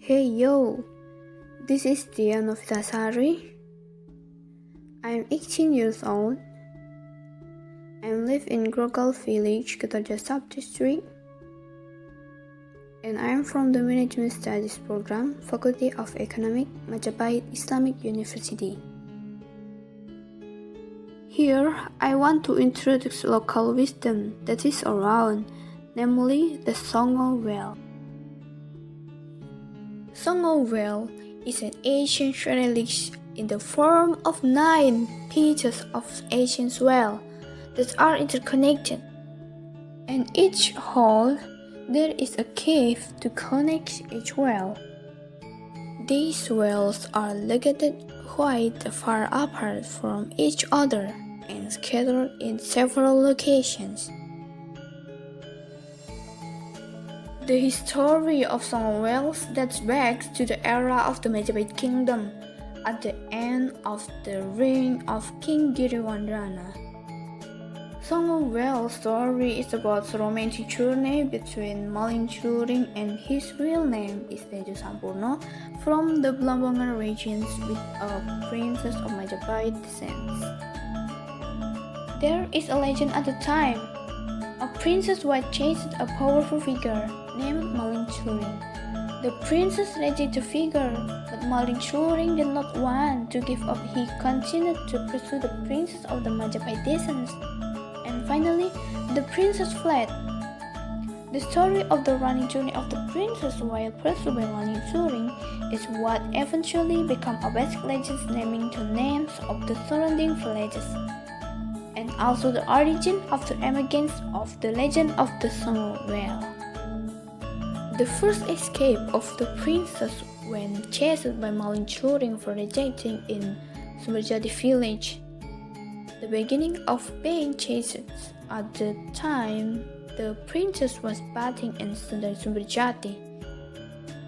Hey yo, this is Dian Novitasari. I'm 18 years old. I live in Grokal village, Ketarja sub-district. And I am from the Management Studies program, Faculty of Economic, Majapahit Islamic University. Here, I want to introduce local wisdom that is around, namely the Songo well. Songo well is an ancient relic in the form of 9 pieces of ancient well that are interconnected. In each hole, there is a cave to connect each well. These wells are located quite far apart from each other and scattered in several locations. The history of Songo wells dates back to the era of the Majapahit kingdom at the end of the reign of King Giriwardhana. Songo well story is about a romantic journey between Malinchuring and his real name is Tejo Sampurno from the Belambangan regions with a princess of Majapahit descent. There is a legend at the time. A princess was chased a powerful figure named Malinchuring. The princess rejected the figure, but Malinchuring did not want to give up. He continued to pursue the princess of the Majapahit descent, and finally, the princess fled. The story of the running journey of the princess while pursued by Malinchuring is what eventually became a basic legend naming the names of the surrounding villages, and also the origin of the emergence of the legend of the Songo well. The first escape of the princess when chased by Malinchuring for rejecting in Sumberjati village. The beginning of being chased at the time the princess was bathing in Sumberjati.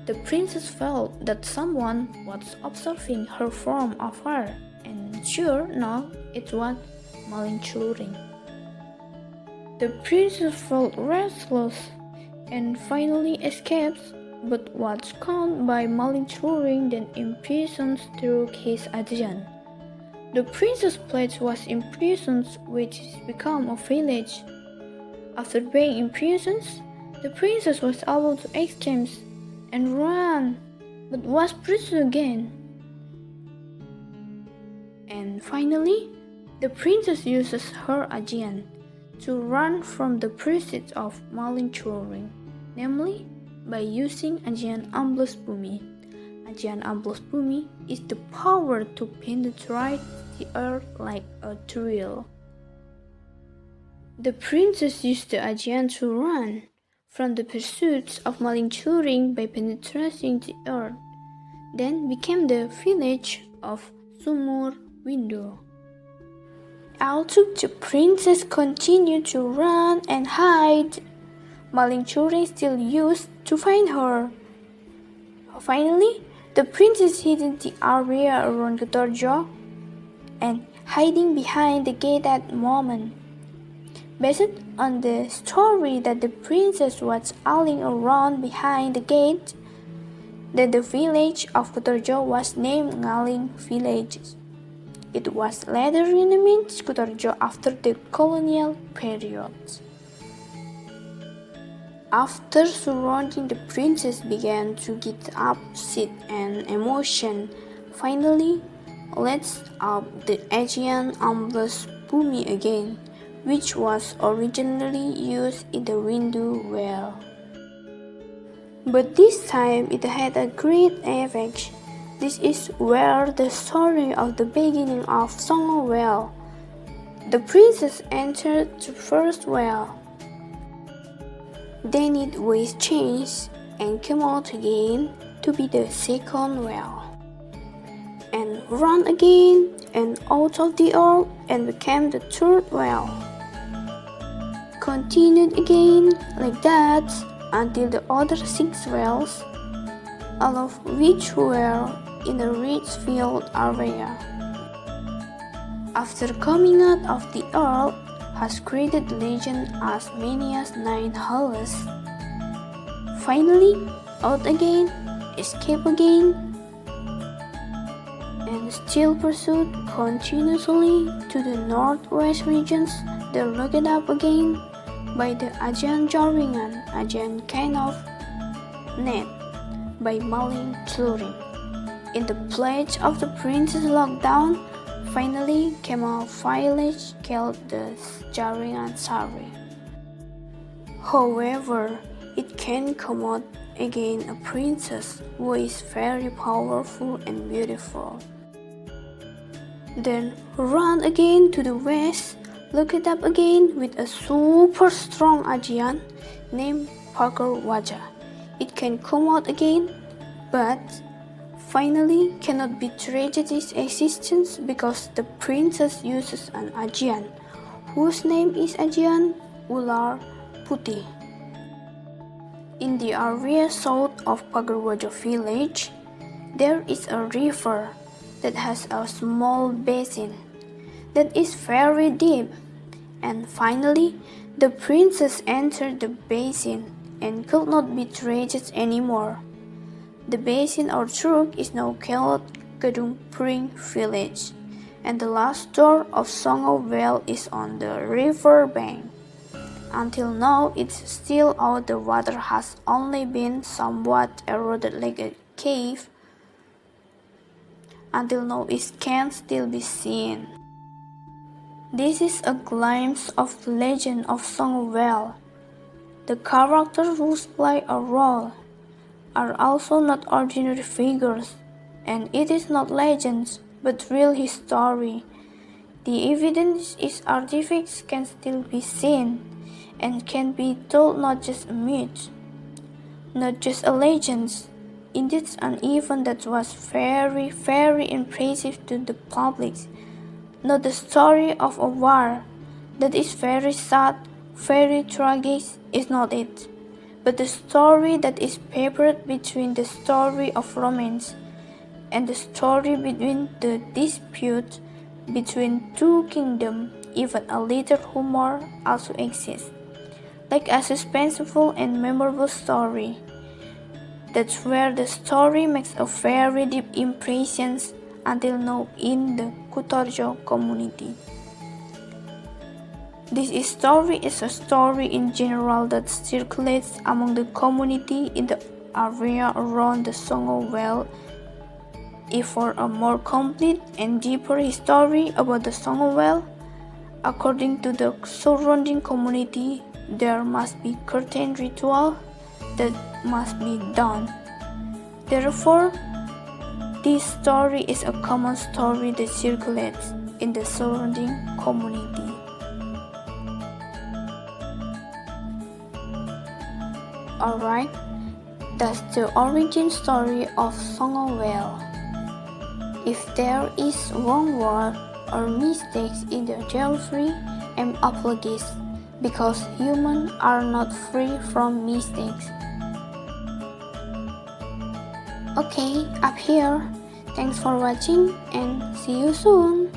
The princess felt that someone was observing her from afar, and sure enough, it was Malinchuring. The princess felt restless and finally escapes, but was caught by Malinchuring, then imprisoned through his adhesion. The princess' place was imprisoned, which became a village. After being imprisoned, the princess was able to escape and run, but was pursued again. And finally, the princess uses her Ajian to run from the pursuit of Malinchuring, namely by using Ajian Amblos Bumi. Ajian Amblos Bumi is the power to penetrate the earth like a drill. The princess used the Ajian to run from the pursuits of Malinchuring by penetrating the earth, then became the village of Sumur Window. Although the princess continued to run and hide, Malinchuring still used to find her. Finally, the princess hid in the area around Ketarja and hiding behind the gate at the moment. Based on the story that the princess was hiding around behind the gate, that the village of Ketarja was named Ngaling Village. It was later renamed Ketarja after the colonial period. After surrounding, the princess began to get upset and emotion. Finally, lets up the Ajian Amblos Bumi again, which was originally used in the window well. But this time it had a great effect. This is where the story of the beginning of Songo well. The princess entered the first well. Then it was changed and came out again to be the second well, and ran again and out of the earth and became the third well. Continued again like that until the other 6 wells, all of which were in a rich field area. After coming out of the earth, has created legend as many as 9 holes. Finally, out again escape again, and still pursued continuously to the northwest regions. They're looked up again by the Ajan Jaringan, Ajan kind of net, by Maling Pluring. In the pledge of the Princess Lockdown, finally came a village called the Jaringan Sari. However, it can come out again a princess who is very powerful and beautiful. Then run again to the west, look it up again with a super strong Ajian named Pagar Waja. It can come out again, but finally cannot betray its existence because the princess uses an Ajian, whose name is Ajian Ular Putih. In the area south of Pagarwaja village, there is a river that has a small basin that is very deep, and finally the princess entered the basin and could not betray it anymore. The basin or truk is now called Gedung Pring village, and the last door of Songo well is on the river bank. Until now, it's still out. The water has only been somewhat eroded like a cave. Until now, it can still be seen. This is a glimpse of the legend of Songo well. The characters who play a role are also not ordinary figures, and it is not legends, but real history. The evidence is artifacts can still be seen, and can be told not just a myth, not just a legend. Indeed, an event that was very, very impressive to the public. Not the story of a war that is very sad, very tragic, is not it, but the story that is peppered between the story of romance and the story between the dispute between two kingdoms. Even a little humor also exists, like a suspenseful and memorable story. That's where the story makes a very deep impression until now in the Kutorjo community. This story is a story in general that circulates among the community in the area around the Songo well. If for a more complete and deeper history about the Songo well, according to the surrounding community, there must be certain ritual that must be done. Therefore, this story is a common story that circulates in the surrounding community. Alright, that's the origin story of Songo well. If there is wrong word or mistakes in the geography, I'm apologies, because humans are not free from mistakes. Okay, up here. Thanks for watching and see you soon.